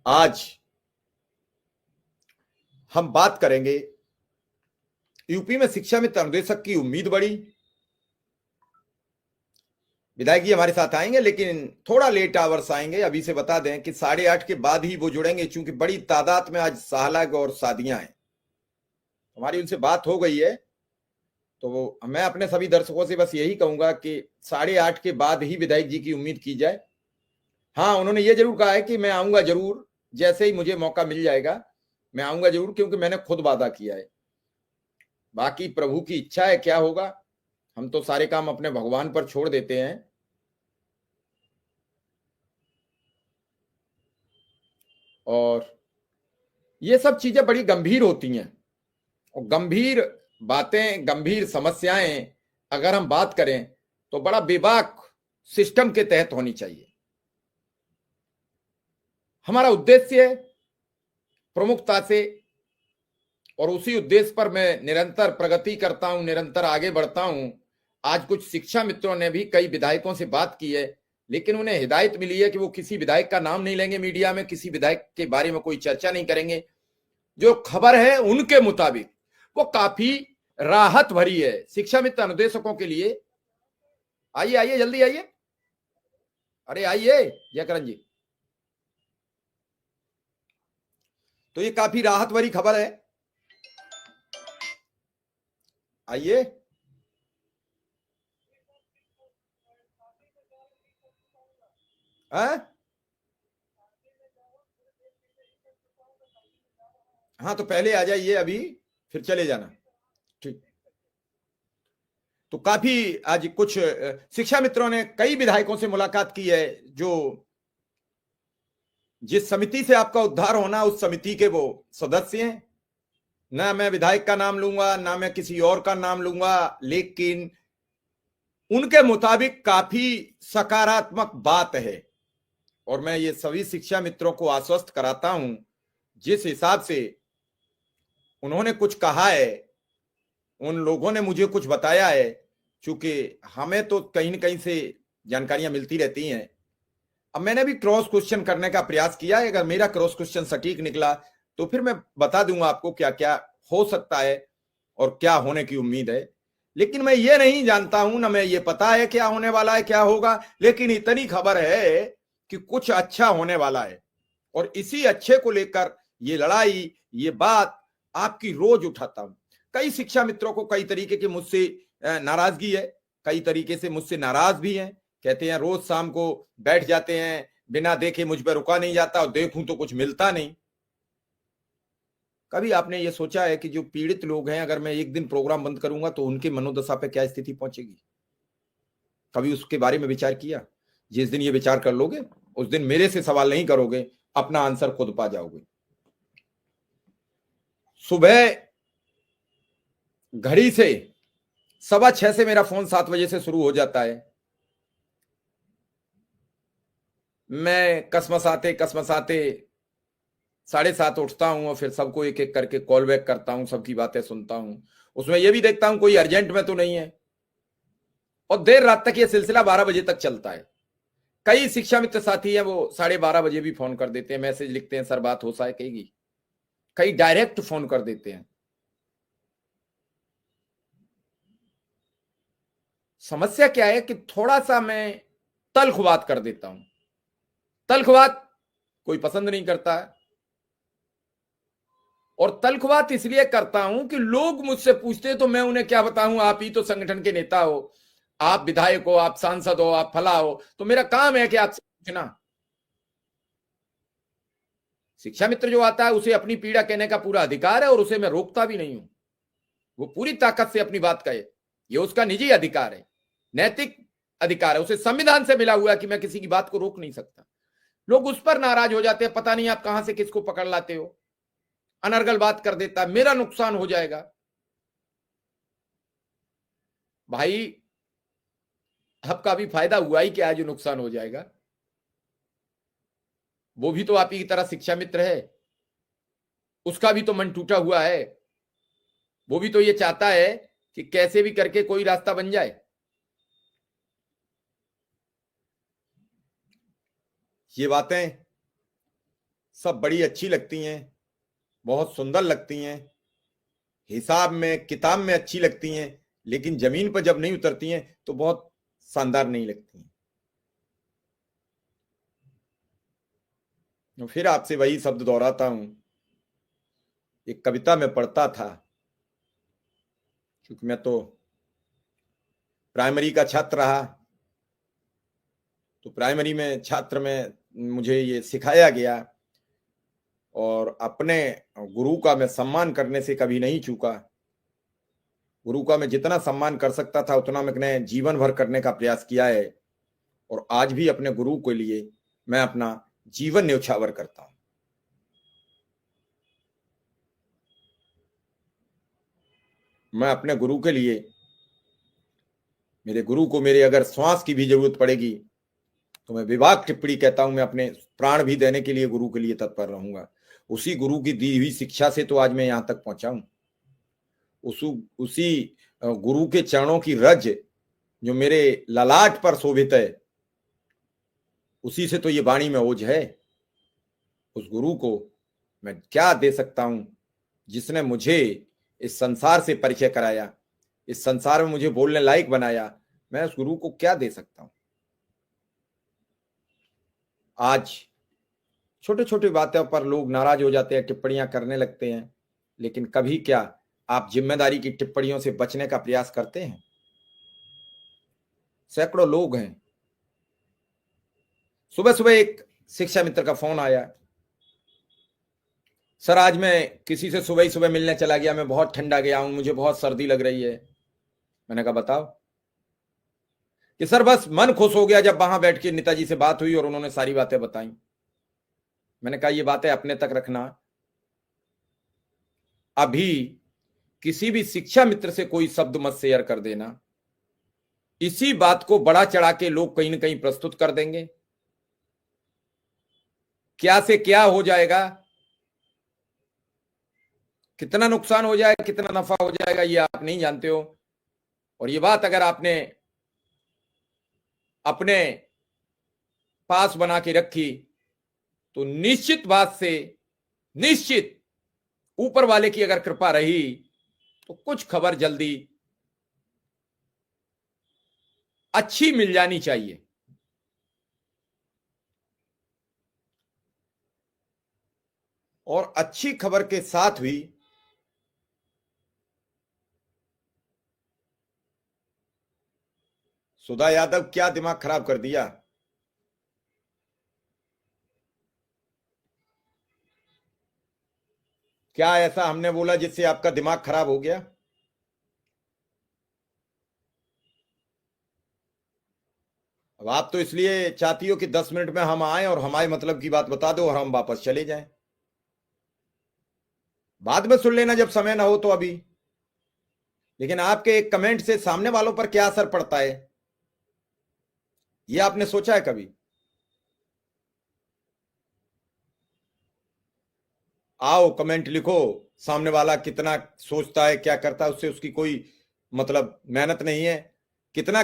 आज हम बात करेंगे यूपी में शिक्षा मित्र अनुदेशक की उम्मीद बढ़ी। विधायक जी हमारे साथ आएंगे लेकिन थोड़ा लेट आवर्स आएंगे। अभी से बता दें कि 8:30 के बाद ही वो जुड़ेंगे, चूंकि बड़ी तादाद में आज साहलाग और शादियां हैं। हमारी उनसे बात हो गई है, तो मैं अपने सभी दर्शकों से बस यही कहूंगा कि 8:30 के बाद ही विधायक जी की उम्मीद की जाए। हाँ, उन्होंने ये जरूर कहा है कि मैं आऊंगा जरूर, जैसे ही मुझे मौका मिल जाएगा मैं आऊंगा जरूर, क्योंकि मैंने खुद वादा किया है। बाकी प्रभु की इच्छा है, क्या होगा। हम तो सारे काम अपने भगवान पर छोड़ देते हैं। और ये सब चीजें बड़ी गंभीर होती हैं, और गंभीर बातें, गंभीर समस्याएं अगर हम बात करें तो बड़ा बेबाक सिस्टम के तहत होनी चाहिए। हमारा उद्देश्य है प्रमुखता से, और उसी उद्देश्य पर मैं निरंतर प्रगति करता हूं, निरंतर आगे बढ़ता हूं। आज कुछ शिक्षा मित्रों ने भी कई विधायकों से बात की है, लेकिन उन्हें हिदायत मिली है कि वो किसी विधायक का नाम नहीं लेंगे मीडिया में, किसी विधायक के बारे में कोई चर्चा नहीं करेंगे। जो खबर है उनके मुताबिक वो काफी राहत भरी है शिक्षा मित्र अनुदेशकों के लिए। आइए आइए, जल्दी आइए। अरे आइए जयकरण जी। तो ये काफी राहत भरी खबर है, आइए। हाँ, तो पहले आ जाइए अभी, फिर चले जाना। ठीक। तो काफी आज कुछ शिक्षा मित्रों ने कई विधायकों से मुलाकात की है, जो जिस समिति से आपका उद्धार होना उस समिति के वो सदस्य हैं। ना मैं विधायक का नाम लूंगा, ना मैं किसी और का नाम लूंगा, लेकिन उनके मुताबिक काफी सकारात्मक बात है। और मैं ये सभी शिक्षा मित्रों को आश्वस्त कराता हूं, जिस हिसाब से उन्होंने कुछ कहा है, उन लोगों ने मुझे कुछ बताया है, चूंकि हमें तो कहीं न कहीं से जानकारियां मिलती रहती हैं। अब मैंने भी क्रॉस क्वेश्चन करने का प्रयास किया है। अगर मेरा क्रॉस क्वेश्चन सटीक निकला तो फिर मैं बता दूंगा आपको क्या क्या हो सकता है और क्या होने की उम्मीद है। लेकिन मैं ये नहीं जानता हूं, ना मैं ये पता है क्या होने वाला है, क्या होगा, लेकिन इतनी खबर है कि कुछ अच्छा होने वाला है। और इसी अच्छे को लेकर ये लड़ाई, ये बात आपकी रोज उठाता हूं। कई शिक्षा मित्रों को कई तरीके की मुझसे नाराजगी है, कई तरीके से मुझसे नाराज भी हैं। कहते हैं रोज शाम को बैठ जाते हैं, बिना देखे मुझ पर रुका नहीं जाता, और देखूं तो कुछ मिलता नहीं। कभी आपने ये सोचा है कि जो पीड़ित लोग हैं, अगर मैं एक दिन प्रोग्राम बंद करूंगा तो उनकी मनोदशा पे क्या स्थिति पहुंचेगी? कभी उसके बारे में विचार किया? जिस दिन ये विचार कर लोगे उस दिन मेरे से सवाल नहीं करोगे, अपना आंसर खुद पा जाओगे। सुबह घड़ी से 6:15 से मेरा फोन 7 बजे से शुरू हो जाता है। मैं कसमसाते कसमसाते 7:30 उठता हूं, और फिर सबको एक एक करके कॉल बैक करता हूं, सबकी बातें सुनता हूं। उसमें यह भी देखता हूं कोई अर्जेंट में तो नहीं है। और देर रात तक यह सिलसिला 12 बजे तक चलता है। कई शिक्षा मित्र साथी हैं, वो 12:30 बजे भी फोन कर देते हैं, मैसेज लिखते हैं, सर बात हो सकेगी। कई डायरेक्ट फोन कर देते हैं। समस्या क्या है कि थोड़ा सा मैं तल्ख बात कर देता हूं। तल्ख बात कोई पसंद नहीं करता है, और तल्ख बात इसलिए करता हूं कि लोग मुझसे पूछते हैं तो मैं उन्हें क्या बताऊं, आप ही तो संगठन के नेता हो, आप विधायक हो, आप सांसद हो, आप फला हो, तो मेरा काम है कि आपसे पूछना। शिक्षा मित्र जो आता है उसे अपनी पीड़ा कहने का पूरा अधिकार है, और उसे मैं रोकता भी नहीं हूं। वो पूरी ताकत से अपनी बात कहे, ये उसका निजी अधिकार है, नैतिक अधिकार है, उसे संविधान से मिला हुआ है कि मैं किसी की बात को रोक नहीं सकता। लोग उस पर नाराज हो जाते हैं, पता नहीं आप कहां से किसको पकड़ लाते हो, अनर्गल बात कर देता है, मेरा नुकसान हो जाएगा। भाई आपका भी फायदा हुआ ही क्या, जो नुकसान हो जाएगा? वो भी तो आप ही की तरह शिक्षा मित्र है, उसका भी तो मन टूटा हुआ है। वो भी तो ये चाहता है कि कैसे भी करके कोई रास्ता बन जाए। ये बातें सब बड़ी अच्छी लगती हैं, बहुत सुंदर लगती हैं, हिसाब में किताब में अच्छी लगती हैं, लेकिन जमीन पर जब नहीं उतरती हैं तो बहुत शानदार नहीं लगती हैं। तो फिर आपसे वही शब्द दोहराता हूं, एक कविता में पढ़ता था, क्योंकि मैं तो प्राइमरी का छात्र रहा, तो प्राइमरी में छात्र में मुझे ये सिखाया गया, और अपने गुरु का मैं सम्मान करने से कभी नहीं चूका। गुरु का मैं जितना सम्मान कर सकता था उतना मैंने जीवन भर करने का प्रयास किया है, और आज भी अपने गुरु के लिए मैं अपना जीवन न्यौछावर करता हूं। मैं अपने गुरु के लिए, मेरे गुरु को मेरे अगर श्वास की भी जरूरत पड़ेगी तो मैं विभाग टिप्पणी कहता हूं, मैं अपने प्राण भी देने के लिए गुरु के लिए तत्पर रहूंगा। उसी गुरु की दी हुई शिक्षा से तो आज मैं यहां तक पहुंचा हूं। उसी गुरु के चरणों की रज जो मेरे ललाट पर शोभित है, उसी से तो ये वाणी में ओज है। उस गुरु को मैं क्या दे सकता हूं जिसने मुझे इस संसार से परिचय कराया, इस संसार में मुझे बोलने लायक बनाया। मैं उस गुरु को क्या दे सकता हूं। आज छोटे छोटे बातों पर लोग नाराज हो जाते हैं, टिप्पणियां करने लगते हैं, लेकिन कभी क्या आप जिम्मेदारी की टिप्पणियों से बचने का प्रयास करते हैं? सैकड़ों लोग हैं। सुबह सुबह एक शिक्षा मित्र का फोन आया, सर आज मैं किसी से सुबह ही सुबह मिलने चला गया, मैं बहुत ठंडा गया हूं, मुझे बहुत सर्दी लग रही है। मैंने कहा बताओ। कि सर बस मन खुश हो गया जब वहां बैठ के नेताजी से बात हुई और उन्होंने सारी बातें बताई। मैंने कहा ये बातें अपने तक रखना, अभी किसी भी शिक्षा मित्र से कोई शब्द मत शेयर कर देना। इसी बात को बड़ा चढ़ा के लोग कहीं ना कहीं प्रस्तुत कर देंगे, क्या से क्या हो जाएगा, कितना नुकसान हो जाएगा, कितना नफा हो जाएगा, ये आप नहीं जानते हो। और ये बात अगर आपने अपने पास बना के रखी तो निश्चित बात से, निश्चित ऊपर वाले की अगर कृपा रही तो कुछ खबर जल्दी अच्छी मिल जानी चाहिए। और अच्छी खबर के साथ भी सुधा यादव क्या दिमाग खराब कर दिया। क्या ऐसा हमने बोला जिससे आपका दिमाग खराब हो गया? अब आप तो इसलिए चाहती हो कि 10 मिनट में हम आए और हमारे मतलब की बात बता दो और हम वापस चले जाएं। बाद में सुन लेना जब समय ना हो तो। अभी लेकिन आपके एक कमेंट से सामने वालों पर क्या असर पड़ता है, यह आपने सोचा है कभी? आओ कमेंट लिखो, सामने वाला कितना सोचता है, क्या करता है, उससे उसकी कोई मतलब मेहनत नहीं है। कितना